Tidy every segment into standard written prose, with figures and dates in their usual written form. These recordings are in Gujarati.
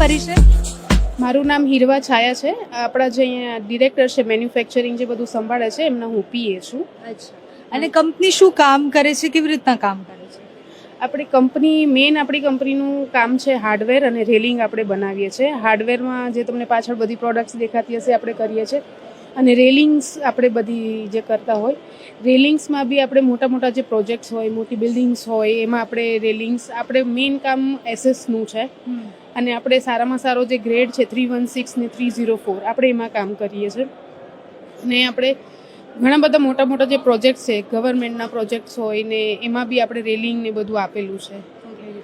પરિચય? મારું નામ હીરવા છાયા છે. આપણા જે અહીંયા ડિરેક્ટર છે મેન્યુફેક્ચરિંગ જે બધું સંભાળે છે એમના હું પીએ છું. અચ્છા. અને કંપની શું કામ કરે છે, કેવી રીતના કામ કરે છે? આપણી કંપનીનું કામ છે હાર્ડવેર અને રેલિંગ આપણે બનાવીએ છીએ. હાર્ડવેરમાં જે તમને પાછળ બધી પ્રોડક્ટ્સ દેખાતી હશે આપણે કરીએ છીએ, અને રેલિંગ્સ આપણે બધી જે કરતા હોય. રેલિંગ્સમાં બી આપણે મોટા મોટા જે પ્રોજેક્ટ્સ હોય, મોટી બિલ્ડિંગ્સ હોય, એમાં આપણે રેલિંગ્સ આપણે મેઇન કામ એસએસનું છે. અને આપણે સારામાં સારો જે ગ્રેડ છે 316 ને 304 આપણે એમાં કામ કરીએ છીએ. અને આપણે ઘણા બધા મોટા મોટા જે પ્રોજેક્ટ્સ છે ગવર્મેન્ટના પ્રોજેક્ટ્સ હોય ને એમાં બી આપણે રેલિંગ ને બધું આપેલું છે.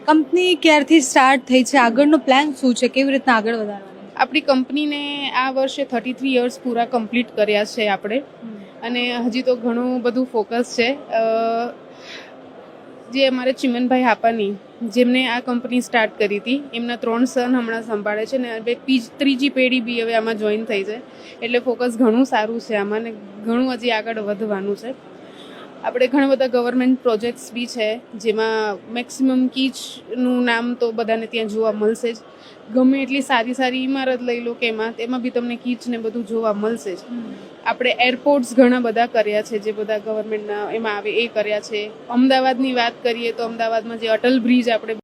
કંપની ક્યારથી સ્ટાર્ટ થઈ છે, આગળનો પ્લાન શું છે, કેવી રીતના આગળ વધારવાની? આપણી કંપનીને આ વર્ષે 33 યર્સ પૂરા કમ્પ્લીટ કર્યા છે આપણે, અને હજી તો ઘણું બધું ફોકસ છે. જે અમારે ચિમનભાઈ હાપાની જેમને આ કંપની સ્ટાર્ટ કરી હતી, એમના 3 સન હમણાં સંભાળે છે ને હવે ત્રીજી પેઢી બી હવે આમાં જોઈન થઈ છે. એટલે ફોકસ ઘણું સારું છે આમાં ને ઘણું હજી આગળ વધવાનું છે. આપણે ઘણા બધા ગવર્મેન્ટ પ્રોજેક્ટ્સ બી છે જેમાં મેક્સિમમ કીચનું નામ તો બધાને ત્યાં જોવા મળશે જ. ગમે એટલી સારી સારી ઇમારત લઈ લો કે એમાં બી તમને કીચ ને બધું જોવા મળશે જ. આપણે એરપોર્ટ્સ ઘણા બધા કર્યા છે જે બધા ગવર્મેન્ટના એમાં આવે એ કર્યા છે. અમદાવાદની વાત કરીએ તો અમદાવાદમાં જે અટલ બ્રિજ આપણે